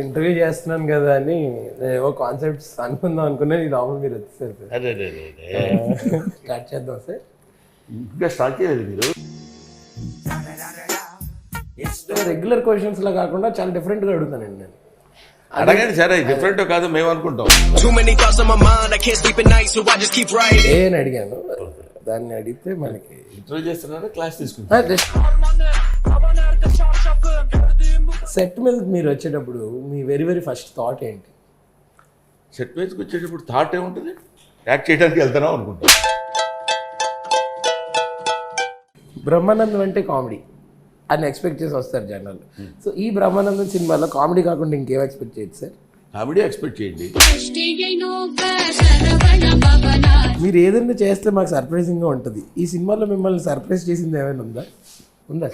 Interview చేస్తున్నాను కదా అని ఏవో కాన్సెప్ట్స్ అనుకుందాం అనుకున్నా ఈ లోపల మీరు వచ్చేసారు సార్. అదే స్టార్ట్ చేద్దాం సార్. ఇంకా స్టార్ట్ చేయలేదు మీరు. రెగ్యులర్ క్వశ్చన్స్ లా కాకుండా చాలా డిఫరెంట్గా అడుగుతానండి నేను. అడగండి సరే, డిఫరెంట్ కాదు మేము అనుకుంటాం. ఏ అని అడిగాను, దాన్ని అడిగితే మనకి ఇంటర్వ్యూ చేస్తున్నారా క్లాస్ తీసుకుంటారు? సెట్ మీద మీరు వచ్చేటప్పుడు మీ వెరీ ఫస్ట్ థాట్ ఏంటి? సెట్ మీదకి వచ్చేటప్పుడు థాట్ ఏముంటుంది? యాక్ట్ చేయడానికి వెళ్తున్నాం అనుకుంటాం. బ్రహ్మానందం అంటే కామెడీ అని ఎక్స్పెక్ట్ చేసి వస్తారు జనాలు. సో ఈ బ్రహ్మానందం సినిమాలో కామెడీ కాకుండా ఇంకేం ఎక్స్పెక్ట్ చేయొచ్చు సార్? కామెడీ ఎక్స్పెక్ట్ చేయండి. మీరు ఏదైనా చేస్తే మాకు సర్ప్రైజింగ్గా ఉంటుంది. ఈ సినిమాలో మిమ్మల్ని సర్ప్రైజ్ చేసింది ఏమైనా ఉందా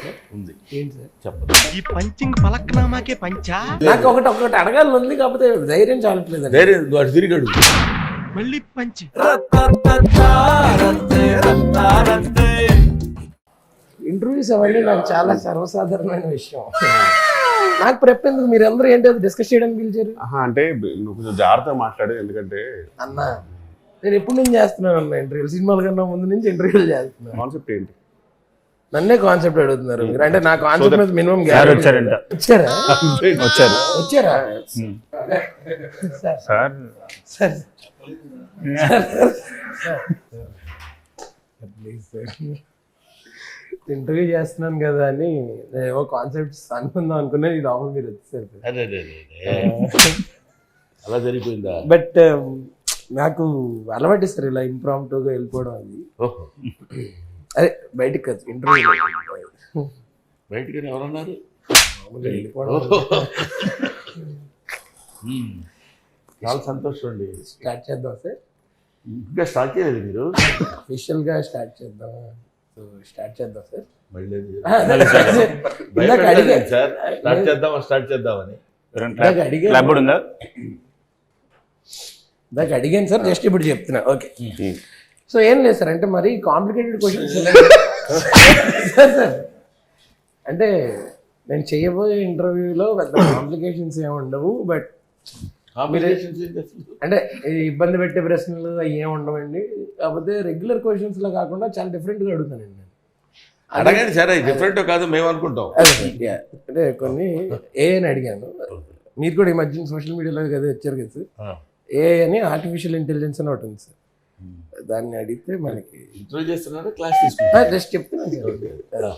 సార్? ఉంది. ఏంటి సార్? చెప్పండి. ఈ పంచింగ్ పలక్నామాకే పంచా. నాకు ఒకటి అడగాలని ఉంది, కాకపోతే ధైర్యం చాలట్లేదు. ధైర్యం అటు తిరిగి అడుగు. మళ్ళీ పంచి ఇంటర్వ్యూస్ అవన్నీ నాకు చాలా సర్వసాధారణమైన విషయం. నాకు ప్రెప్ ఎందుకు? మీరు అందరూ ఏంటి అది డిస్కస్ చేయడానికి పిలిచారు? అంటే నువ్వు కొంచెం జాగ్రత్తగా మాట్లాడు, ఎందుకంటే అన్నా నేను ఎప్పుడు నుంచి చేస్తున్నాను అన్న ఇంటర్వ్యూలు. సినిమాల కన్నా ముందు నుంచి ఇంటర్వ్యూలు చేస్తున్నాను. కాన్సెప్ట్ ఏంటి? నన్నే కాన్సెప్ట్ అడుగుతున్నారు మీరు. అంటే నా కాన్సెప్ట్ మీద మినిమం వచ్చారంట. వచ్చారా? వచ్చారు sir sir please sir, interview చేస్తున్నాను కదా అని ఏవో కాన్సెప్ట్స్ అనుకుందాం అనుకున్నా ఈ లోపల మీరు వచ్చేసారు. అదే అలా జరిగిపోయిందా? బట్ నాకు అలవాటు ఇస్తారు ఇలా ఇంప్రాంప్టుగా వెళ్ళిపోవడం. అది అదే బయటికి కాదు, ఇంటర్వ్యూ బయటికి ఎవరన్నారు? వెళ్ళిపోవడం. చాలా సంతోషం అండి. స్టార్ట్ చేద్దాం సార్. ఇంకా స్టార్ట్ చేయలేదు మీరు. అఫీషియల్గా స్టార్ట్ చేద్దాం. సో స్టార్ట్ చేద్దాం సార్. మళ్ళీ ఇందాక అడిగాను సార్, స్టార్ట్ చేద్దామని. ఇందాక అడిగాను సార్, జస్ట్ ఇప్పుడు చెప్తున్నా. ఓకే, సో ఏం లేదు సార్, అంటే మరి కాంప్లికేటెడ్ క్వశ్చన్స్ సార్. అంటే నేను చేయబోయే ఇంటర్వ్యూలో పెద్ద కాంప్లికేషన్స్ ఏమి ఉండవు. బట్ అంటే ఇబ్బంది పెట్టే ప్రశ్నలు అవి ఏమి ఉండవండి. కాకపోతే రెగ్యులర్ క్వశ్చన్స్ లో కాకుండా చాలా డిఫరెంట్గా అడుగుతానండి నేను. అడగండి సరే, డిఫరెంట్ కాదు మేము అనుకుంటాం. అంటే కొన్ని ఏ అని అడిగాను. మీరు కూడా ఈ మధ్య సోషల్ మీడియాలో కదా వచ్చారు కదా సార్. ఏ అని ఆర్టిఫిషియల్ ఇంటెలిజెన్స్ అని ఒకటి ఉంది సార్. దాన్ని అడిగితే మనకి ఇంటర్వ్యూ చేస్తున్నారా క్లాస్ తీసుకుంటారు? జస్ట్ చెప్తున్నాను సార్.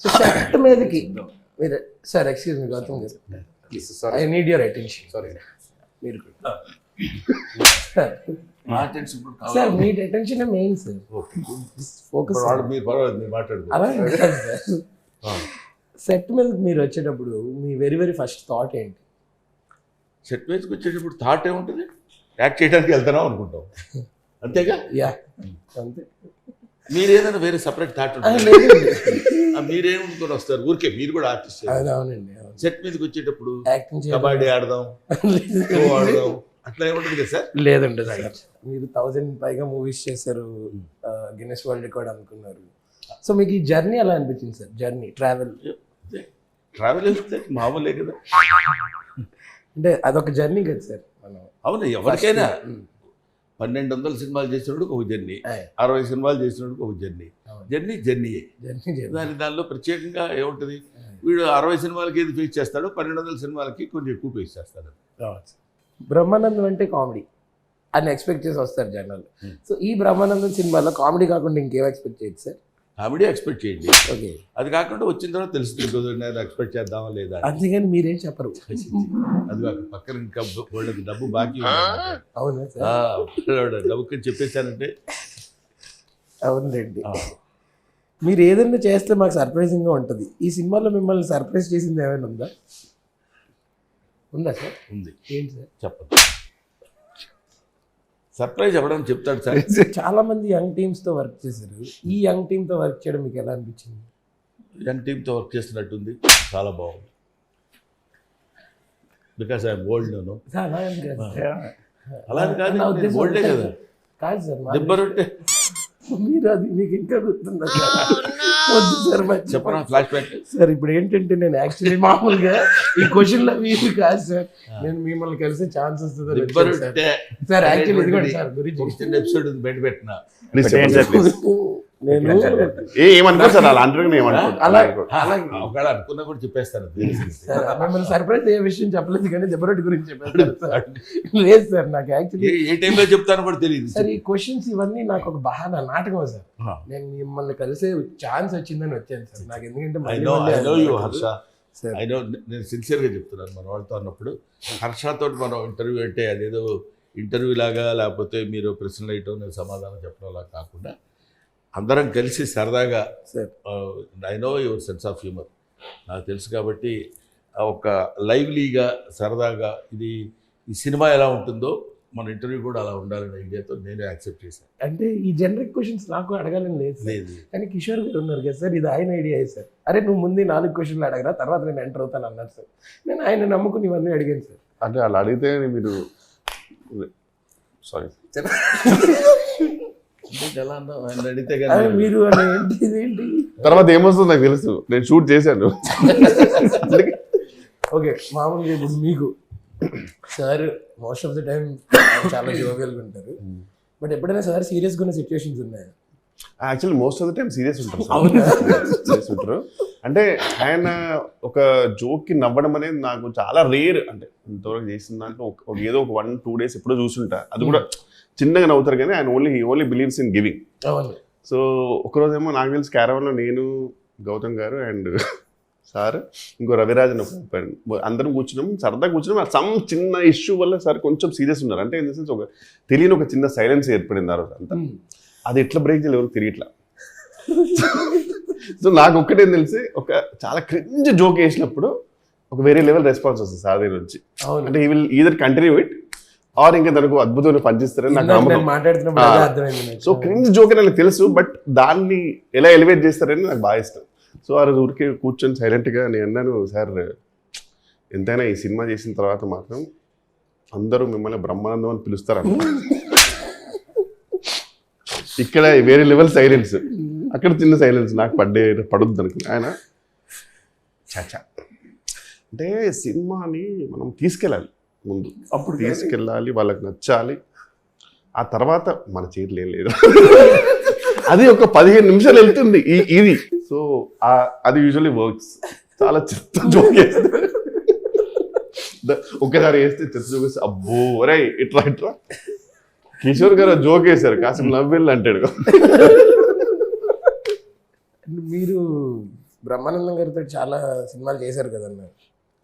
సో సెట్ మీదకి మీరు సార్, ఎక్స్క్యూజ్ మీ గౌతమ్ గారు, I need your attention. Sorry మీరు సార్, మీ అటెన్షన్ మెయిన్ సార్. ఫోకస్ మీరు పర్వాలేదు, మీరు మాట్లాడుకో. అలా కాదు సార్. సెట్ మీదకి మీరు వచ్చేటప్పుడు మీ వెరీ ఫస్ట్ థాట్ ఏంటి? సెట్ మీదకి వచ్చేటప్పుడు థాట్ ఏముంటుంది? యాక్ట్ చేయడానికి వెళ్తున్నాం అనుకుంటాం, అంతేగా? యా అంతే. మీరు ఏదైనా వేరే సపరేట్ థాట్ ఉంటుంది? మీరేమనుకొని వస్తారు? ఊరికే మీరు కూడా ఆర్టిస్ట్. అవునండి. సెట్ మీదకి వచ్చేటప్పుడు యాక్టింగ్ కబడ్డీ ఆడదాం, ఖో ఆడదాం, అట్లా ఏముంటుంది కదా సార్? లేదండి సార్, మీరు 1000 పైగా మూవీస్ చేశారు, గిన్నెస్ వరల్డ్ రికార్డ్ అనుకున్నారు. సో మీకు ఈ జర్నీ ఎలా అనిపించింది సార్? జర్నీ ట్రావెల్ వెళ్తే మామూలే కదా. అంటే అదొక జర్నీ కదా సార్. మనం అవును, ఎవరికైనా 1200 సినిమాలు చేసినప్పుడు ఒక జర్నీ, 60 సినిమాలు చేసినప్పుడు ఒక జర్నీయే. జర్నీ దానిలో ప్రత్యేకంగా ఏముంటుంది? వీడు 60 సినిమాలకి ఏది ఫేస్ చేస్తాడో 1200 సినిమాలకి కొంచెం ఎక్కువ ఫేస్ చేస్తాడు. బ్రహ్మానందం అంటే కామెడీ అని ఎక్స్పెక్ట్ చేసి వస్తారు జనాలు. సో ఈ బ్రహ్మానందం సినిమాలో కామెడీ కాకుండా ఇంకేం ఎక్స్పెక్ట్ చేయొచ్చు సార్? కామెడీ ఎక్స్పెక్ట్ చేయండి. ఓకే, అది కాకుండా వచ్చిన తర్వాత తెలుస్తుంది ఎక్స్పెక్ట్ చేద్దామా లేదా. అంతేగాని మీరేం చెప్పరు. అది పక్కన ఇంకా డబ్బు బాకీ. అవునా సార్? డబ్బుకి చెప్పేశానంటే అవునండి. మీరు ఏదైనా చేస్తే మాకు సర్ప్రైజింగ్గా ఉంటుంది. ఈ సినిమాలో మిమ్మల్ని సర్ప్రైజ్ చేసింది ఏమైనా ఉందా సార్? ఉంది. ఏంటి సార్? చెప్పండి. సర్ప్రైజ్ ఎవడని చెప్తాడు సార్. చాలా మంది యంగ్ టీమ్స్తో వర్క్ చేశారు. ఈ యంగ్ టీమ్తో వర్క్ చేయడం మీకు ఎలా అనిపించింది? యంగ్ టీమ్తో వర్క్ చేస్తున్నట్టుంది, చాలా బాగుంది. Because I'm old. నేను అలా అలా కాదు, ఓల్డే కదా. కాదు సార్, దెబ్బరొట్టే మీరు అది మీకు ఇంకా గుర్తుందా వద్దు సార్ చెప్పరా ఫ్లాష్ బ్యాక్. సార్ ఇప్పుడు ఏంటంటే నేను యాక్చువల్లీ మామూలుగా ఈ క్వశ్చన్లో మీరు కాదు సార్, నేను మిమ్మల్ని కలిసే ఛాన్స్ వస్తుంది సార్. యాక్చువల్లీ ఇదిగోండి సార్ గురించి ఎపిసోడ్ బయట పెట్టిన నేను ఏమనుకో సార్ అలా అంటారు ఏమనుకో ఒకవేళ అనుకున్నా కూడా చెప్పేస్తాను. సార్ మిమ్మల్ని సర్ప్రైజ్ ఏ విషయం చెప్పలేదు కానీ దెబ్బరొట్టి గురించి చెప్పేస్తాను సార్. లేదు సార్ నాకు యాక్చువల్లీ ఏ టైంలో చెప్తాను కూడా తెలియదు సార్. ఈ క్వశ్చన్స్ ఇవన్నీ నాకు ఒక బహానా నాటకం సార్. నేను మిమ్మల్ని కలిసే ఛాన్స్ వచ్చిందని వచ్చాను సార్. నాకు ఎందుకంటే నేను సిన్సియర్గా చెప్తున్నాను. మన వాళ్ళతో అన్నప్పుడు హర్షతో మనం ఇంటర్వ్యూ అంటే అదేదో ఇంటర్వ్యూ లాగా లేకపోతే మీరు ప్రశ్నలు వేయటం నేను సమాధానం చెప్పడం అలా కాకుండా అందరం కలిసి సరదాగా I know your sense of humour నాకు తెలుసు కాబట్టి ఒక లైవ్లీగా సరదాగా ఇది ఈ సినిమా ఎలా ఉంటుందో మన ఇంటర్వ్యూ కూడా అలా ఉండాలనే ఐడియాతో నేను యాక్సెప్ట్ చేశాను. అంటే ఈ జనరిక్ క్వశ్చన్స్ నాకు అడగాలని లేదు కానీ కిషోర్ గారు ఉన్నారు కదా సార్, ఇది ఆయన ఐడియా సార్. అరే నువ్వు ముందు 4 క్వశ్చన్లు అడగరా తర్వాత నేను ఎంటర్ అవుతాను అన్నారు సార్. నేను ఆయన నమ్ముకుని ఇవన్నీ అడిగాను సార్. అంటే అలా అడిగితే మీరు సారీ ఎలా అన్నావు ఆయన అడిగితే మీరు ఏంటి తర్వాత ఏమొస్తుందో నాకు తెలుసు, నేను షూట్ చేశాను. ఓకే మామూలుగా ఇప్పుడు మీకు sir most of the time చాలా జోవియల్గా ఉంటారు, బట్ ఎప్పుడైనా సార్ సీరియస్గా ఉన్న సిచ్యువేషన్స్ ఉన్నాయా? Actually most of the time serious ఉంటారు. అంటే ఆయన ఒక జోక్కి నవ్వడం అనేది నాకు చాలా రేర్. అంటే ఇంతవరకు చేసిన దాంట్లో ఏదో ఒక 1-2 days ఎప్పుడో చూసుంటా, అది కూడా చిన్నగా నవ్వుతారు కానీ ఆయన only believes in giving. So ఒకరోజేమో నాకు తెలిసి క్యారవాన్లో నేను, గౌతమ్ గారు అండ్ సార్ ఇంకో రవిరాజన్ అందరం కూర్చున్నాం, సరదా కూర్చున్నాం. సమ్ చిన్న ఇష్యూ వల్ల సార్ కొంచెం సీరియస్ ఉన్నారు. అంటే ఇన్ ద సెన్స్ ఒక తెలియని ఒక చిన్న సైలెన్స్ ఏర్పడింది ఆ రోజు అంతా. అది ఎట్లా బ్రేక్ చేయాలి ఎవరు తెలియట్లా. సో నాకు ఒక్కటేం తెలిసి ఒక చాలా క్రింజ్ జోక్ వేసినప్పుడు ఒక వేరే లెవెల్ రెస్పాన్స్ వస్తుంది సార్ దగ్గర నుంచి. అంటే ఈ will either continue it or ఇంకా తనకు అద్భుతమైన పనిచేస్తారని నాకు నమ్మకం. సో క్రింజ్ జోక్ అని నాకు తెలుసు, బట్ దాన్ని ఎలా ఎలివేట్ చేస్తారని నాకు బాగా ఇష్టం. సో ఆ రోజు ఊరికే కూర్చొని సైలెంట్గా నేను అన్నాను, సార్ ఎంతైనా ఈ సినిమా చేసిన తర్వాత మాత్రం అందరూ మిమ్మల్ని బ్రహ్మానందం అని పిలుస్తారన్న. ఇక్కడ వేరే లెవెల్ సైలెన్స్, అక్కడ చిన్న సైలెన్స్ నాకు పడుద్ది అనుకుని ఆయన చాచా అంటే సినిమాని మనం తీసుకెళ్ళాలి ముందు, అప్పుడు తీసుకెళ్ళాలి, వాళ్ళకి నచ్చాలి, ఆ తర్వాత మన చేతిలో ఏం లేదు. అది ఒక 15 నిమిషాలు వెళ్తుంది ఇది. సో అది యూజువల్లీ వర్క్స్. చాలా చెత్త జోక్ వేస్తే ఒక్కసారి వేస్తే చెత్త జోక్ వేస్తే అబ్బో రై ఇట్లా కిషోర్ గారు జోక్ వేశారు, కాసేపు నవ్వెళ్ళి అంటాడు. మీరు బ్రహ్మానందం గారితో చాలా సినిమాలు చేశారు కదన్న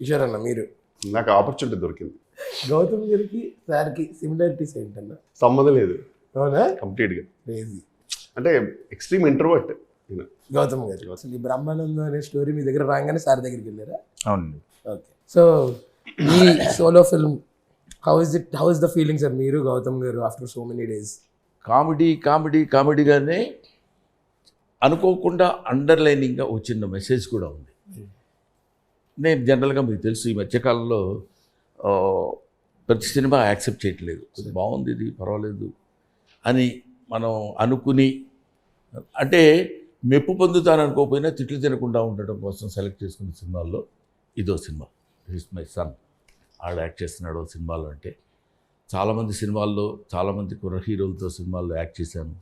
కిషోర్ అన్న. మీరు నాకు ఆపర్చునిటీ దొరికింది. గౌతమ్ గారికి సార్కి సిమిలారిటీస్ ఏంటన్నా? సంబంధం లేదు. అవునా? కంప్లీట్గా అంటే ఎక్స్ట్రీమ్ ఇంట్రోవర్ట్ గౌతమ్ గారు. అసలు ఈ బ్రహ్మానందం అనే స్టోరీ మీ దగ్గర రాగానే సార్ దగ్గరికి వెళ్ళారా? అవునండి. ఓకే. సో ఈ solo film how is the feeling sir మీరు గౌతమ్ గారు ఆఫ్టర్ సో మెనీ డేస్? కామెడీగానే అనుకోకుండా అండర్లైనింగ్గా వచ్చిన మెసేజ్ కూడా ఉంది. నేను జనరల్గా మీకు తెలుసు ఈ మధ్యకాలంలో ప్రతి సినిమా యాక్సెప్ట్ చేయట్లేదు. బాగుంది, ఇది పర్వాలేదు అని మనం అనుకుని, అంటే మెప్పు పొందుతాననుకోకపోయినా తిట్లు తినకుండా ఉండటం కోసం సెలెక్ట్ చేసుకున్న సినిమాల్లో ఇదో సినిమా. హిస్ మై సన్, ఆడ యాక్ట్ చేస్తున్నాడు సినిమాలో. అంటే చాలామంది సినిమాల్లో చాలామంది కుర్ర హీరోలతో సినిమాల్లో యాక్ట్ చేశాను,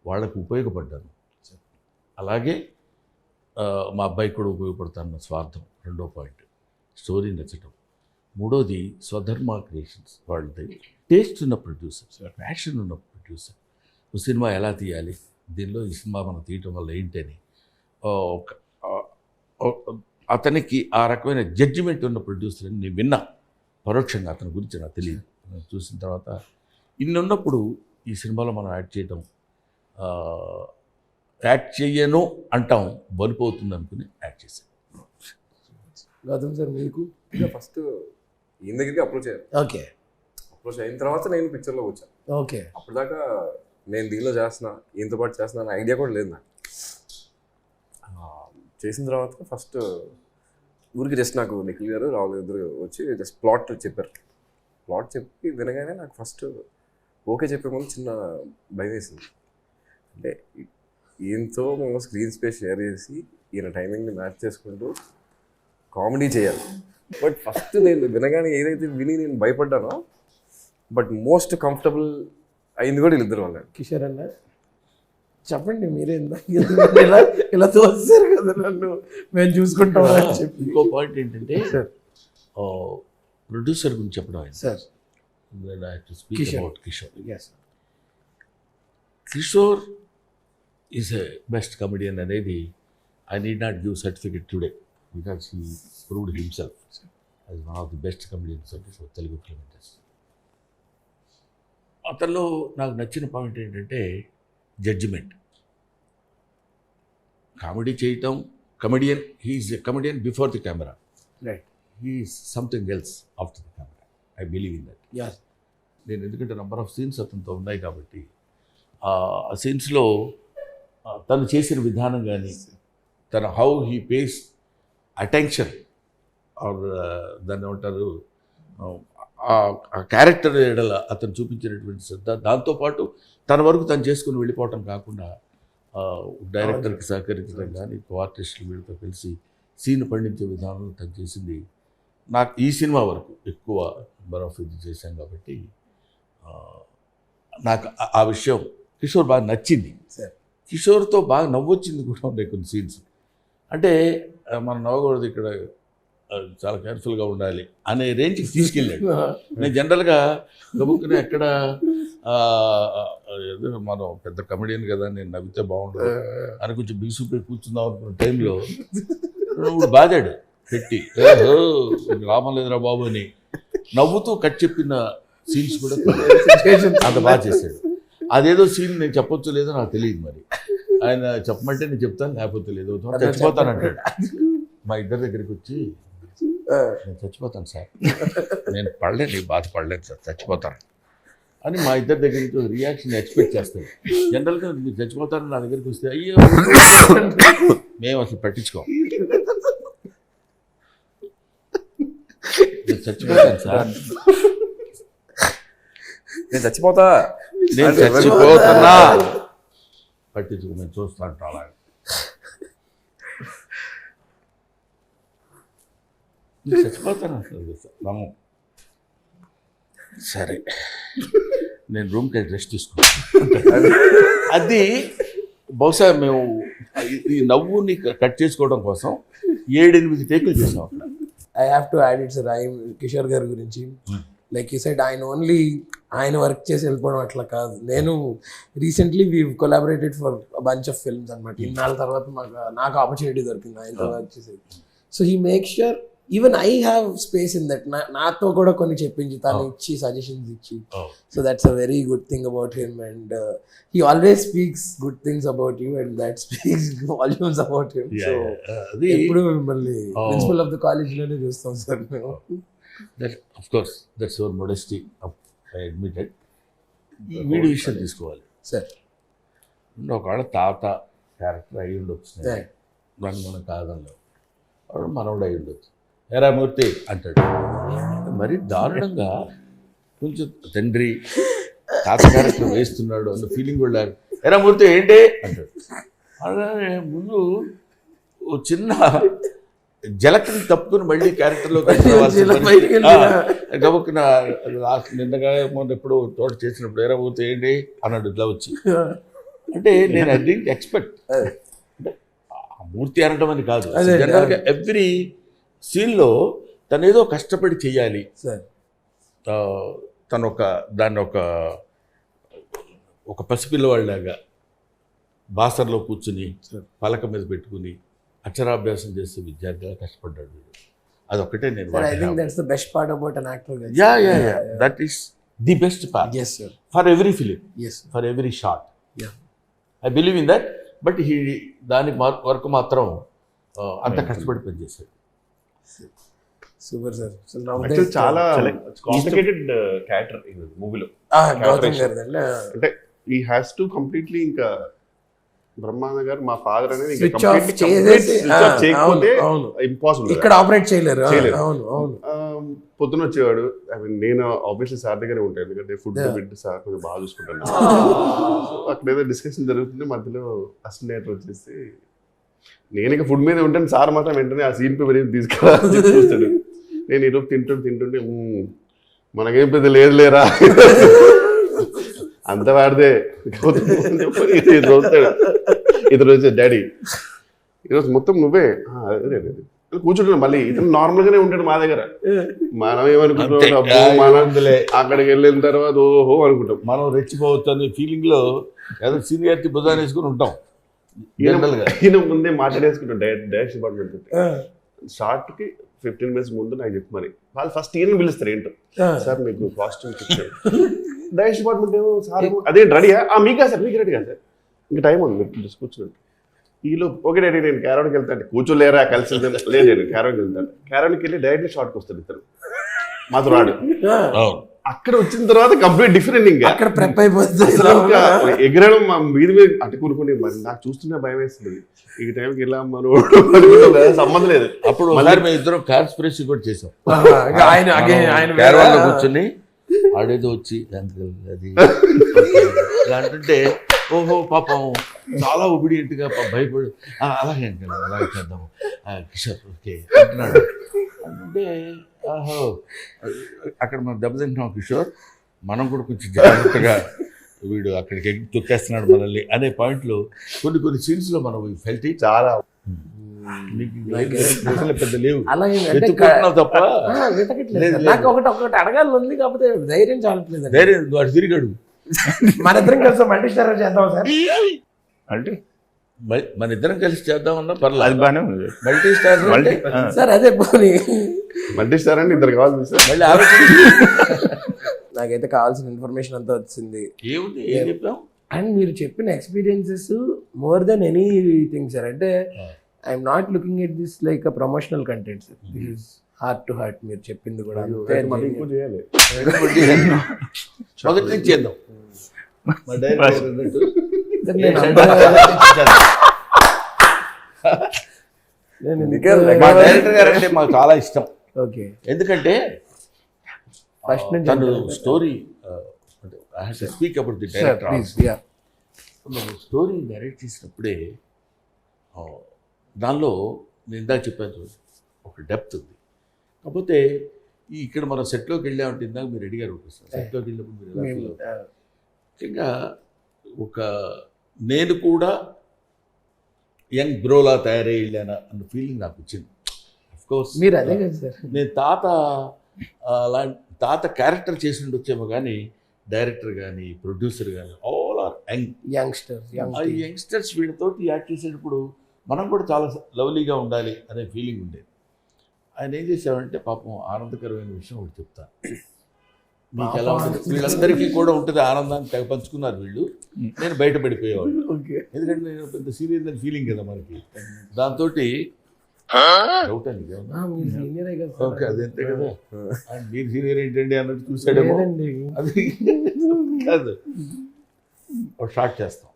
వాళ్ళకు ఉపయోగపడ్డాను. అలాగే మా అబ్బాయికి కూడా ఉపయోగపడతాను నా స్వార్థం. 2వ పాయింట్ స్టోరీ నచ్చటం. 3వది స్వధర్మ క్రియేషన్స్, వాళ్ళది టేస్ట్ ఉన్న ప్రొడ్యూసర్, ప్యాషన్ ఉన్న ప్రొడ్యూసర్. ఒక సినిమా ఎలా తీయాలి, దీనిలో ఈ సినిమా మనం తీయటం వల్ల ఏంటని అతనికి ఆ రకమైన జడ్జిమెంట్ ఉన్న ప్రొడ్యూసర్ అని నేను విన్నా పరోక్షంగా. అతని గురించి నాకు తెలియదు. చూసిన తర్వాత ఇన్ని ఉన్నప్పుడు ఈ సినిమాలో మనం యాక్ట్ చేయను అంటాం, బలిపోతుంది అనుకుని యాక్ట్ చేశాను. గౌతమ్ సార్ మీకు ఫస్ట్ ఈయన దగ్గరికి అప్రోచ్ అయ్యారు. ఓకే. అప్రోచ్ అయిన తర్వాత నేను పిక్చర్లో వచ్చాను. ఓకే. అప్పుడు దాకా నేను దీనిలో చేస్తున్నా, ఈయనతో పాటు చేస్తున్నా అనే ఐడియా కూడా లేదు నాకు. చేసిన తర్వాత ఫస్ట్ ఊరికి జస్ట్ నాకు నిఖిల్ గారు రాహుల్ ఇద్దరు వచ్చి జస్ట్ ప్లాట్ చెప్పారు. ప్లాట్ చెప్పి వినగానే నాకు ఫస్ట్ ఓకే చెప్పే ముందు చిన్న భయం వేసింది. అంటే ఈయనతో మేము స్క్రీన్ స్పేస్ షేర్ చేసి ఈయన టైమింగ్ని మ్యాచ్ చేసుకుంటూ కామెడీ చేయాలి. బట్ ఫస్ట్ నేను వినగానే ఏదైతే విని నేను భయపడ్డానో బట్ మోస్ట్ కంఫర్టబుల్ అయింది కూడా వీళ్ళిద్దరు వల్ల. కిషోర్ అన్న చెప్పండి మీరే ఇలా ఇలా తోస్తారు కదా నన్ను, మేము చూసుకుంటాం అని చెప్పి. ఇంకో పాయింట్ ఏంటంటే ప్రొడ్యూసర్ గురించి చెప్పడం అయింది sir. Speak Kishore. About Kishore. Kishore is a best comedian అనేది I need not give certificate today because he proved himself as one of the best comedians of Telugu film industry. అతనిలో నాకు నచ్చిన పాయింట్ ఏంటంటే జడ్జిమెంట్. కామెడీ చేయటం, comedian, he's a comedian before the camera, right. He's something else after the camera. I believe in that. నేను ఎందుకంటే number of scenes అతనితో ఉన్నాయి కాబట్టి ఆ సీన్స్లో తను చేసిన విధానం కానీ, తన how he pays attention or దాన్ని ఏమంటారు ఆ క్యారెక్టర్ ఎడల అతను చూపించినటువంటి శ్రద్ధ, దాంతోపాటు తన వరకు తను చేసుకుని వెళ్ళిపోవటం కాకుండా డైరెక్టర్కి సహకరించడం కానీ, కో ఆర్టిస్టులు వీళ్ళతో కలిసి సీన్ పండించే విధానం తను చేసింది. నాకు ఈ సినిమా వరకు ఎక్కువ నెంబర్ ఆఫ్ ఇది చేశాం కాబట్టి నాకు ఆ విషయం కిషోర్ బాగా నచ్చింది. కిషోర్తో బాగా నవ్వొచ్చింది కూడా ఉన్నాయి కొన్ని సీన్స్. అంటే మనం నవ్వకూడదు, ఇక్కడ చాలా కేర్ఫుల్గా ఉండాలి అనే రేంజ్కి తీసుకెళ్ళాడు. నేను జనరల్గా గబుక్కునే ఎక్కడ ఏదో మనం పెద్ద కమెడియన్ కదా, నేను నవ్వితే బాగుండదు అని కొంచెం బిగుసుపై కూర్చుందాం అనుకున్న టైంలో ఇప్పుడు బాధాడు పెట్టి, లాభం లేదురా బాబు అని నవ్వుతూ కట్ చెప్పిన సీన్స్ కూడా అంత బాగా చేశాడు. అదేదో సీన్ నేను చెప్పొచ్చు లేదో నాకు తెలియదు, మరి ఆయన చెప్పమంటే నేను చెప్తాను, లేకపోతే లేదు చచ్చిపోతాను అంటాడు. మా ఇద్దరి దగ్గరికి వచ్చి నేను చచ్చిపోతాను సార్, నేను పడలేదు, నీ బాధ పడలేదు సార్, చచ్చిపోతాను అని మా ఇద్దరి దగ్గర నుంచి రియాక్షన్ ఎక్స్పెక్ట్ చేస్తాడు. జనరల్గా మీరు చచ్చిపోతారని నా దగ్గరికి వస్తే అయ్యో మేము అసలు పట్టించుకోం, నేను చచ్చిపోతాను సార్, నేను చచ్చిపోతా, నేను చచ్చిపోతున్నా, పట్టించుకో, నేను చూస్తాను అలా. నేను చచ్చిపోతాను అసలు నమ్ము. సరే నేను రూమ్కి వెళ్ళి రెస్ట్ తీసుకుంటాను. అది బహుశా మేము ఈ నవ్వుని కట్ చేసుకోవడం కోసం 7-8 టేకులు చేసాం అక్కడ. I have to add it sir. Kishore గారి గురించి లైక్ యూ సెడ్, ఆయన వర్క్ చేసి వెళ్ళిపోవడం అట్లా కాదు. నేను recently we collaborated for bunch of films అనమాట. ఇన్నాళ్ళ తర్వాత నాకు ఆపర్చునిటీ దొరికింది ఆయనతో వర్క్ చేసేది. So he make sure even I have space in that. నాతో కూడా కొన్ని చెప్పించి, తను ఇచ్చి సజెషన్స్ ఇచ్చి. So that's a very good thing about him. And he always speaks good things about you and that speaks volumes about him. So ఎప్పుడు మిమ్మల్ని principal of the college లోనే చూస్తాం సార్ మేము. That, of course, that's your modesty, I admit it. వీడి విషయం తీసుకోవాలి sir. ఒకవేళ తాత క్యారెక్టర్ అయ్యి ఉండొచ్చు, దాన్ని మనం కాదంలో వాడు మనవడు అయ్యి ఉండొచ్చు. ఎరా మూర్తి అంటాడు, మరి దారుణంగా కొంచెం తండ్రి తాత క్యారెక్టర్ వేస్తున్నాడు అన్న ఫీలింగ్ కూడా. ఎరా మూర్తి ఏంటి అంటాడు. అలాగే ముందు ఓ చిన్న జలక్ని తప్పుకుని మళ్ళీ క్యారెక్టర్లో గబుక్కున లాస్ట్ నిన్నగా మొన్న ఎప్పుడు తోట చేసినప్పుడు ఎరా పోతే ఏంటి అన్నాడు ఇట్లా వచ్చి. అంటే నేను ఐ డింట్ ఎక్స్పెక్ట్, అంటే మూర్తి అనడం అని కాదు, జనరల్గా ఎవ్రీ సీన్లో తను ఏదో కష్టపడి చెయ్యాలి. తను దాన్ని ఒక పసిపిల్లవాళ్ళలాగా బాసర్లో కూర్చుని పలక మీద పెట్టుకుని అక్షరాభ్యాసం చేసే విద్యార్థిగా కష్టపడ్డాడు వీడు. అదొక్కటే నేను that is the best part for every film, for every shot. I believe in that. But దాని వరకు మాత్రం అంత కష్టపడి పనిచేశాడు. Super sir. చాలా కాంప్లికేటెడ్ క్యారెక్టర్ ఈ మూవీలో. అంటే ఈ హ్యాస్ టు కంప్లీట్లీ ఇంకా బ్రహ్మానంద గారు మా ఫాదర్ అనేది స్విచ్ ఆఫ్ చేసేసి చేయకపోతే అవును ఇంపాసిబుల్. ఇక్కడ ఆపరేట్ చేయలేరు. చేయలేరు. అవును అవును పొద్దున వచ్చేవాడు. ఐ మీన్ నేను ఆబ్వియస్లీ సార్ దగ్గరే ఉంటాను, ఎందుకంటే ఫుడ్ బిడ్ సార్ కొంచెం బాగా చూసుకుంటాను. అక్కడ ఏదో డిస్కషన్ జరుగుతుంది, మధ్యలో అసిస్టెంట్ డైరెక్టర్ వచ్చేసి నేను ఇక ఫుడ్ మీద ఉంటాను, సార్ మాత్రం వెంటనే ఆ సీన్ పేపర్ ఏం తీసుకురాని చూస్తాడు. నేను ఈరోజు తింటుంటే మనకేం పెద్ద లేదు లేరా అంత వాడితే చూస్తాడు. ఇతను వచ్చే డాడీ ఈరోజు మొత్తం నువ్వే కూర్చుంటున్నా. మళ్ళీ ఇతను నార్మల్ గానే ఉంటాడు మా దగ్గర. మనం ఏమనుకుంటాం, అబ్బో మనం అక్కడికి వెళ్ళిన తర్వాత ఓహో అనుకుంటాం. మనం రెచ్చిపోవచ్చు అనే ఫీలింగ్ లో ఏదో సీనియారిటీ భుజాన్ని వేసుకుని ఉంటాం. ఈయన ముందే మాట్లాడేసుకుంటాం డైరెక్ట్ డిపార్ట్మెంట్. షార్ట్ కి 15 minutes ముందు నాకు చెప్పు మరి. వాళ్ళు ఫస్ట్ ఈయన పిలుస్తారు, ఏంటో సార్ మీకు కాస్ట్యూమ్ డైరెక్ట్ డిపార్ట్మెంట్ ఏమో సార్ అదే రెడీయా మీకా సార్, మీకు రెడీ కాదు సార్, ఇంకా టైం ఉంది మీరు కూర్చున్నాను. ఈలో ఓకే డాడీ నేను క్యారోన్కి వెళ్తాను. కూర్చోలేరా కలిసి లేదు, నేను క్యారోన్కి వెళ్తాను. క్యారోన్కి వెళ్ళి డైరెక్ట్ షార్ట్కి వస్తాడు ఇతను, మాతో రాడు. అక్కడ వచ్చిన తర్వాత కంప్లీట్ డిఫరెంట్. ఇంకా అక్కడ ప్రెప్ అయిపోతుంది. ఎగరడం మీద మీద అట్టుకునుకుని మరి నాకు చూస్తున్నా భయం వేస్తుంది. ఈ టైంకి వెళ్ళాం మనం సంబంధం లేదు. అప్పుడు మేము ఇద్దరం కార్ స్ప్రెస్ కూడా చేసాం. ఆయన కూర్చొని ఆడేదో వచ్చి అది అంటుంటే ఓహో పాపం చాలా ఒబిడియంట్ గా భయపడు అలాగే అంకల్ అలాగే చేద్దాము కిషోర్ ఓకే అంటున్నాడు. అంటే ఆహో అక్కడ మనం దెబ్బతింటున్నాం కిషోర్, మనం కూడా కొంచెం జాగ్రత్తగా వీడు అక్కడికి ఎక్కి తొక్కేస్తున్నాడు మనల్ని అనే పాయింట్లో కొన్ని సీన్స్ లో మనం ఫెల్ట్ చాలా పెద్ద లేవు తప్ప. నాకు ఒకటి అడగాలి ఉంది, కాకపోతే ధైర్యం చాలట్లేదు. ధైర్యం వాడు తిరిగాడు. మన ఇద్దరం కలిసి మల్టీ స్టార్ చేద్దాం సార్. అంటే మన ఇద్దరం కలిసి చేద్దామన్నా పర్లేదు, అది బాగానే ఉంది. మల్టీ స్టార్ సార్ అదే పోనీ మల్టీ స్టార్ అంటే ఇద్దరు కావాలి సార్. మళ్ళీ ఆలోచన నాకైతే కావాల్సిన ఇన్ఫర్మేషన్ అంతా వచ్చింది. ఏముంది ఏం చెప్పాం. అండ్ మీరు చెప్పిన experiences more than anything sir. అంటే I'm not looking at this like a promotional content sir. This is heart to heart. మీరు చెప్పింది కూడా చేయాలి. మొదటి నుంచి చేద్దాం. మా డైరెక్టర్ గారు అంటే మాకు చాలా ఇష్టం. ఓకే, ఎందుకంటే ఫస్ట్ నుంచి తను story speak about the director. Story direct చేసినప్పుడే దానిలో నేను ఇందాక చెప్పాను చూడండి, ఒక డెప్త్ ఉంది. కాకపోతే ఇక్కడ మనం సెట్లోకి వెళ్ళామంటే ఇందాక మీరు అడిగారు ఒకసారి సెట్లోకి వెళ్ళినప్పుడు మీరు ముఖ్యంగా ఒక నేను కూడా యంగ్ బ్రోలా తయారై వెళ్ళానా అన్న ఫీలింగ్ నాకు వచ్చింది. అఫ్కోర్స్ మీరు అదే కదా సార్, నేను తాత క్యారెక్టర్ చేసి ఉండొచ్చేమో కానీ డైరెక్టర్ కానీ ప్రొడ్యూసర్ కానీ ఆల్ ఆర్ యంగ్స్టర్స్. ఆ యంగ్స్టర్స్ వీళ్ళతోటి యాక్ట్ చేసేటప్పుడు మనం కూడా చాలా లవ్లీగా ఉండాలి అనే ఫీలింగ్ ఉండేది. ఆయన ఏం చేశారంటే పాపం ఆనందకరమైన విషయం ఒకటి చెప్తా. మీకు ఎలా ఉంటుంది, వీళ్ళందరికీ కూడా ఉంటుంది ఆనందాన్ని తెగ పంచుకున్నారు వీళ్ళు. నేను బయటపడిపోయేవాళ్ళు, ఎందుకంటే నేను పెద్ద సీనియర్ అని ఫీలింగ్ కదా మనకి. దాంతో డౌట్ అని ఓకే అదంతే కదా, మీరు సీనియర్ ఏంటండి అన్నట్టు చూసాడేమో. అది కాదు, ఒక షార్ట్ చేస్తాం.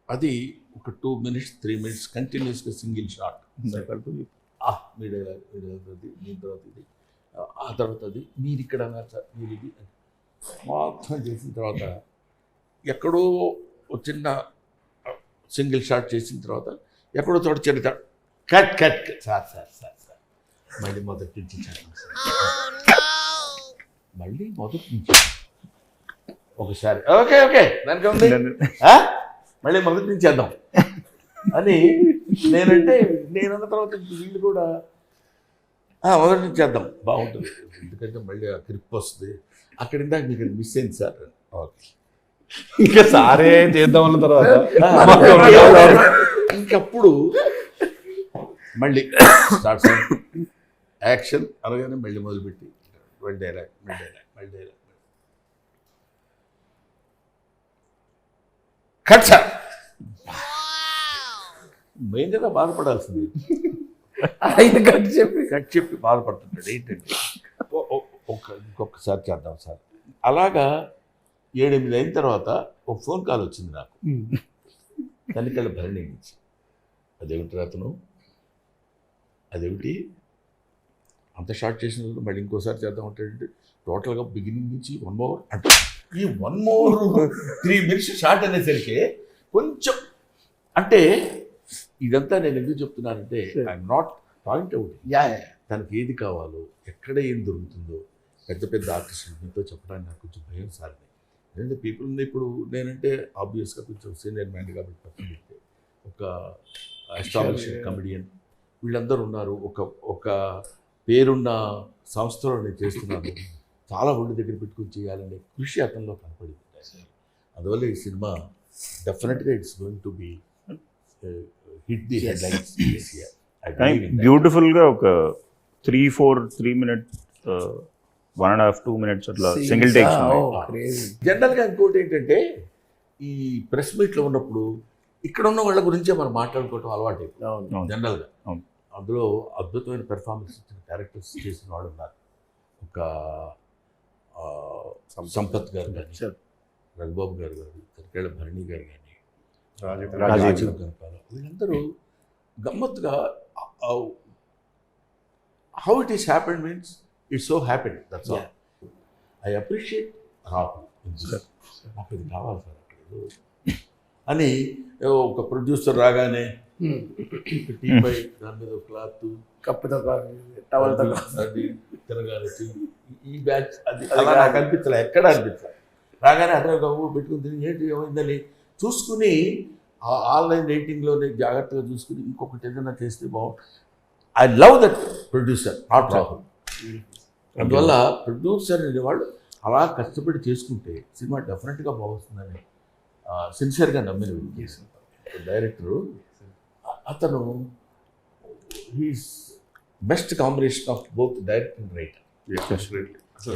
అది ఒక 2 minutes 3 minutes కంటిన్యూస్గా సింగిల్ షాట్. మీ డైలాగ్ దీని తర్వాత ఇది, ఆ తర్వాత అది, మీరు ఇక్కడ అన్నారు సార్, మీరు ఇది మొత్తం చేసిన తర్వాత ఎక్కడో చిన్న సింగిల్ షాట్ చేసిన తర్వాత ఎక్కడో చోట చిన్న cut cut sir sir sir sir మళ్ళీ మొదటి నుంచి చేద్దాం సార్, మళ్ళీ మొదటి నుంచి ఒకసారి ఓకే ఓకే దానికి ఉంది మళ్ళీ మొదటి నుంచి చేద్దాం అని నేనంటే నేనన్న తర్వాత వీళ్ళు కూడా మొదటి నుంచి చేద్దాం బాగుంటుంది, ఎందుకంటే మళ్ళీ ఆ క్రిప్ వస్తుంది. అక్కడ ఇందాక మీకు మిస్ అయింది సార్. ఓకే ఇంకా సారే చేద్దామన్న తర్వాత ఇంకప్పుడు మళ్ళీ స్టార్ట్ సార్ యాక్షన్ అనగానే మళ్ళీ మొదలుపెట్టి మళ్ళీ డైలాగ్ మళ్ళీ డైలాగ్ మళ్ళీ డైలాగ్ కట్ సార్. మెయిన్ కదా బాధపడాల్సింది, కట్ చెప్పి బాధపడుతుంటాడు. ఏంటంటే ఇంకొకసారి చేద్దాం సార్. అలాగా 7-8 అయిన తర్వాత ఒక ఫోన్ కాల్ వచ్చింది నాకు తనికల భరణి నుంచి. అదేమిటి అతను, అదేమిటి అంత షార్ట్ చేసిన తర్వాత మళ్ళీ ఇంకోసారి చేద్దాం అంటే టోటల్గా బిగినింగ్ నుంచి 1 more అంటే ఈ 1 more 3 minutes షార్ట్ అనేసరికి కొంచెం అంటే ఇదంతా నేను ఎందుకు చెప్తున్నానంటే I'm not point out yeah తనకి ఏది కావాలో ఎక్కడ ఏం దొరుకుతుందో పెద్ద పెద్ద ఆర్టిస్టులు మీతో చెప్పడానికి నాకు కొంచెం భయం సార్ని. ఎందుకంటే పీపుల్ ఇప్పుడు నేనంటే ఆబ్వియస్గా కొంచెం సీనియర్ మ్యాన్ కాబట్టి పక్కన పెడితే ఒక ఎస్టాబ్లిష్డ్ కమెడియన్ వీళ్ళందరూ ఉన్నారు. ఒక పేరున్న సంస్థలో నేను చేస్తున్నాను. చాలా ఒళ్ళు దగ్గర పెట్టుకుని చేయాలనే కృషి అతనిలో కనపడింది. అందువల్ల ఈ సినిమా డెఫినెట్గా it's going to be hit the headlines this year. బ్యూటిఫుల్గా ఒక 3 minutes 1.5-2 minutes అట్లా సింగిల్ టేక్స్ జనరల్గా ఇంకోటి ఏంటంటే ఈ ప్రెస్ మీట్లో ఉన్నప్పుడు ఇక్కడ ఉన్న వాళ్ళ గురించే మనం మాట్లాడుకోవటం అలవాటు జనరల్గా. అవును. అందులో అద్భుతమైన పెర్ఫార్మెన్స్ ఇచ్చిన క్యారెక్టర్స్ చేసిన వాళ్ళు ఉన్నారు. ఒక సంపత్ గారు కానీ, రఘుబాబు గారు కానీ, తరికేళ్ల భరణి గారు కానీ, రాజీవ్ కనకాల వీళ్ళందరూ గమ్మత్తుగా how it is happened means it's so happened. That's all. I appreciate Rahul. నాకు ఇది కావాలి సార్ అక్కడ అని ఒక ప్రొడ్యూసర్ రాగానే టీ పై దాని మీద క్లాత్ కప్పుతో టవల్తో అది తిరగాలి ఈ బ్యాచ్ అది అలా నాకు అనిపించలే, ఎక్కడ అనిపించలే. రాగానే అతను గవ్వు పెట్టుకుని తిరిగి ఏంటి ఏమైందని చూసుకుని ఆన్లైన్ రేటింగ్లోనే జాగ్రత్తగా చూసుకుని ఇంకొకటి ఏదైనా చేస్తే బాగుంటుంది. I love that producer, not Rahul. అందువల్ల ప్రొడ్యూసర్ అనేవాళ్ళు అలా కష్టపడి చేసుకుంటే సినిమా డెఫినెట్గా బాగుంటుందని సిన్సియర్గా నమ్మిన వ్యక్తి డైరెక్టరు. అతను he's best combination of both director and writer.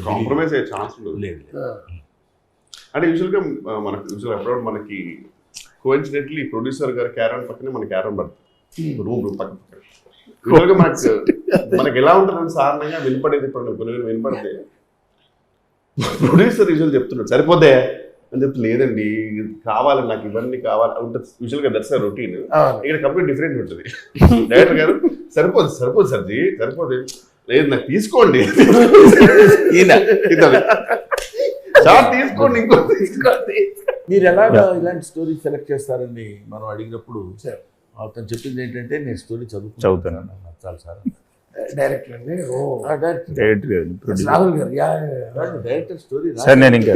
Compromise అయ్యే ఛాన్స్ ఉండదు. లేదు అంటే యూజువల్గా మనకు అబ్రాడ్ మనకి కోఇన్సిడెంట్లీ ప్రొడ్యూసర్ గారి క్యారన్ పక్కనే మన క్యారన్ పడుతుంది రూమ్ పక్కన. యూజువల్గా మనకి ఎలా ఉంటుందని సాధారణంగా వినపడేది. ఇప్పుడు కొన్ని వినపడితే ప్రొడ్యూసర్ యూజువల్ చెప్తున్నాడు సరిపోతే అని చెప్తే లేదండి కావాలి నాకు ఇవన్నీ కావాలి ఉంటుంది. యూజువల్గా దట్స్ రొటీన్. ఇక్కడ కంప్లీట్ డిఫరెంట్ ఉంటుంది. డైరెక్టర్ గారు సరిపోదు సర్జీ సరిపోదు, లేదు నాకు తీసుకోండి తీసుకోండి ఇంకో తీసుకోండి. మీరు ఎలాగా ఇలాంటి స్టోరీ సెలెక్ట్ చేస్తారని మనం అడిగినప్పుడు అతను చెప్పింది ఏంటంటే నేను స్టోరీ చదువుతాను నాకు నచ్చాలి సార్. డైరెక్టర్ అండి. రాహుల్ గారు డైరెక్టర్ స్టోరీ సార్ నేను ఇంకా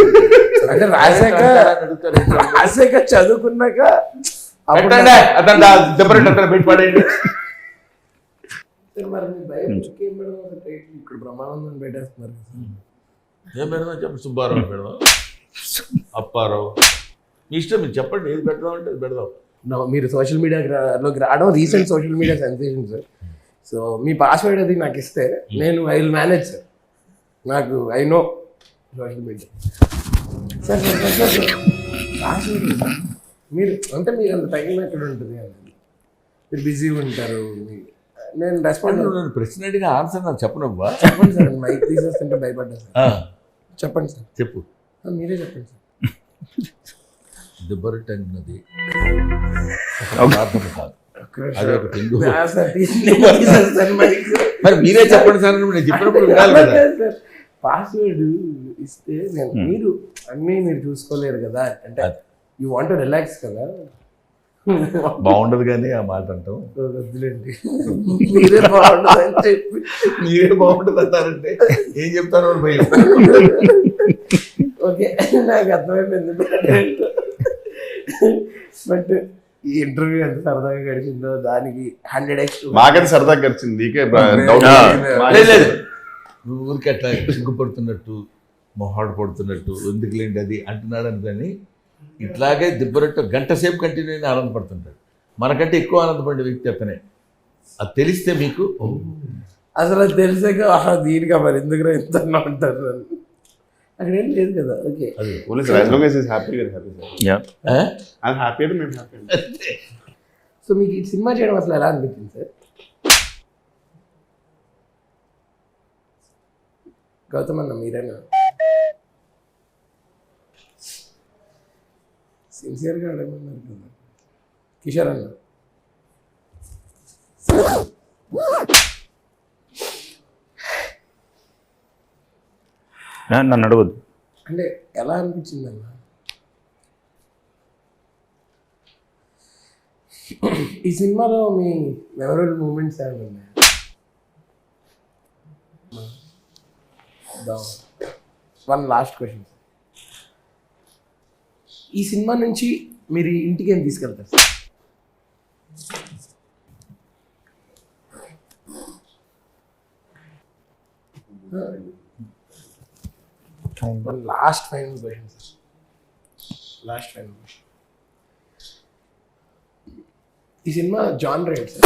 అంటే రాసాక చదువుకున్నాక మరి మీ బయోపిక్ ఏం పెడదాం ఇక్కడ బ్రహ్మానందం పెట్టేస్తున్నారు. ఏం పెడదాం చెప్పండి. సుబ్బారావు పెడదాం, అప్పారావు, మీ ఇష్టం మీరు చెప్పండి ఏది పెడదాం అంటే అది పెడదాం. మీరు సోషల్ మీడియాలోకి రావడం recent social media sensation sir. So మీ పాస్వర్డ్ అది నాకు ఇస్తే నేను ఐ విల్ మేనేజ్ సార్. నాకు I no social media sir. Password మీరు అంటే మీరు అంత టైం ఎక్కడ ఉంటుంది అని మీరు బిజీగా ఉంటారు. నేను రెస్పాండ్ నేను ప్రశ్న అడిగిన ఆన్సర్ నాకు చెప్పనవ్వా. చెప్పండి సార్. మైక్ తీసేస్తుంటే భయపడ్డా సార్. చెప్పండి సార్. చెప్పు. మీరే చెప్పండి సార్. దిబ్బరట్ అన్నది ప్రార్థన కాదు, అది ఒక హిందూ. మరి మీరే చెప్పండి సార్. నేను చెప్పినప్పుడు వినాలి కదా. పాస్వర్డ్ ఇస్తే మీరు అన్నీ మీరు చూసుకోలేరు కదా. అంటే యూ వాంట్ టు రిలాక్స్ కదా. బాగుండదు కానీ ఆ మాట అంటాం. వద్దులేండి మీరే బాగుండదు అని చెప్పి మీరే బాగుంటుంది అంటారంటే ఏం చెప్తారో భయం. ఓకే నాకు అర్థమైపోయింది. బట్ ఈ ఇంటర్వ్యూ ఎంత సరదాగా గడిచిందో దానికి 100x. మాకైతే సరదాగా గడిచింది. నీకే లేదు నువ్వు ఊరికి అట్లా సిగ్గుపడుతున్నట్టు మొహాడు పడుతున్నట్టు ఎందుకు లేండి అది అంటున్నాడు అనుకని ఇట్లాగే దిబ్బరట్టు గంట సేపు కంటిన్యూ అయినా ఆనందపడుతుంటాడు. మనకంటే ఎక్కువ ఆనందపడే వ్యక్తి అతనే. అది తెలిస్తే మీకు అసలు అది తెలిసాక దీనిగా మరి ఎందుకు ఎంత ఉంటారు అక్కడ ఏం లేదు కదా. ఓకే సో మీకు ఈ సినిమా చేయడం అసలు ఎలా అనిపించింది సార్? గౌతమ్ అన్న మీరేనా? సిన్సియర్గా అడగమన్నారు కదా కిషోర్ అన్న. నన్ను అడగద్దు. అంటే ఎలా అనిపించింది అన్న ఈ సినిమాలో మీ మెమరబుల్ మూమెంట్స్ ఏమైనా ఉన్నాయా? One last question. ఈ సినిమా నుంచి మీరు ఇంటికి ఏం తీసుకెళ్తారు sir? One last final question sir. Last final question. ఈ సినిమా జాన్ రేట్ sir.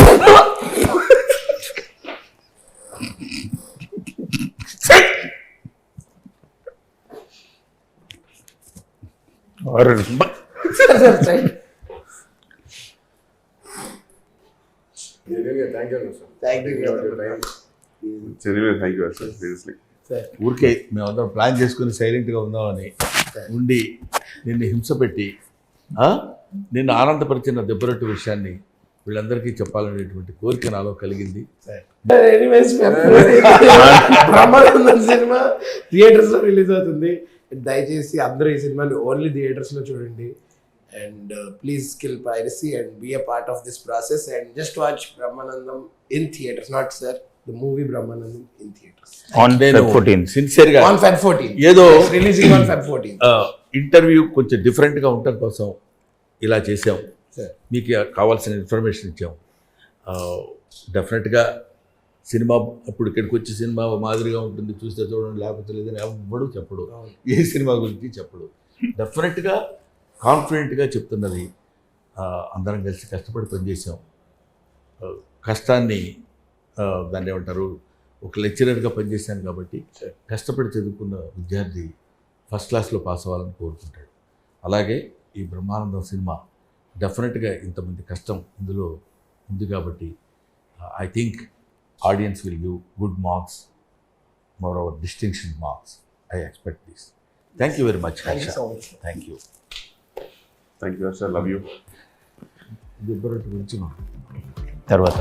Thank you sir. Thank you Genuinely, thank you, sir. Seriously. Sir. ఊరికే మేమందరం ప్లాన్ చేసుకుని సైలెంట్గా ఉందామని ఉండి నిన్ను హింస పెట్టి నిన్ను ఆనందపరిచిన దెబ్బరొట్టు విషయాన్ని వీళ్ళందరికీ చెప్పాలనేటువంటి కోరిక నాలో కలిగింది. ఎనీవేస్ బ్రహ్మానందం సినిమా థియేటర్స్ లో రిలీజ్ అవుతుంది. దయచేసి అందరూ ఈ సినిమాని ఓన్లీ థియేటర్స్ లో చూడండి. And please kill piracy and be a part of this process and just watch Brahmanandam in theatres. Not sir, the movie Brahmanandam in theatres On Feb 14th. సిన్సియర్గా on Feb 14. ఏదో రిలీజింగ్ ఆన్ Feb 14. ఇంటర్వ్యూ కొంచెం డిఫరెంట్గా ఉండటం కోసం ఇలా చేసాం. Sir మీకు కావాల్సిన ఇన్ఫర్మేషన్ ఇచ్చాం. డెఫినెట్గా సినిమా అప్పుడు ఇక్కడికి వచ్చి సినిమా మాదిరిగా ఉంటుంది, చూస్తే చూడండి లేకపోతే లేదని ఎవ్వడు చెప్పడు, ఏ సినిమా గురించి చెప్పడు. డెఫినెట్గా కాన్ఫిడెంట్గా చెప్తున్నది. అందరం కలిసి కష్టపడి పనిచేసాం. కష్టాన్ని దాన్ని ఏమంటారు, ఒక లెక్చరర్గా పనిచేశాను కాబట్టి కష్టపడి చదువుకున్న విద్యార్థి ఫస్ట్ క్లాస్లో పాస్ అవ్వాలని కోరుకుంటాడు. అలాగే ఈ బ్రహ్మానందం సినిమా డెఫినెట్గా ఇంతమంది కష్టం ఇందులో ఉంది కాబట్టి I think audience will give good marks, more over distinction marks. I expect this. Thank you very much. Thank you so much. Thank you. Thank you, sir. Love you. దిబ్బరొట్టు గురించి తర్వాత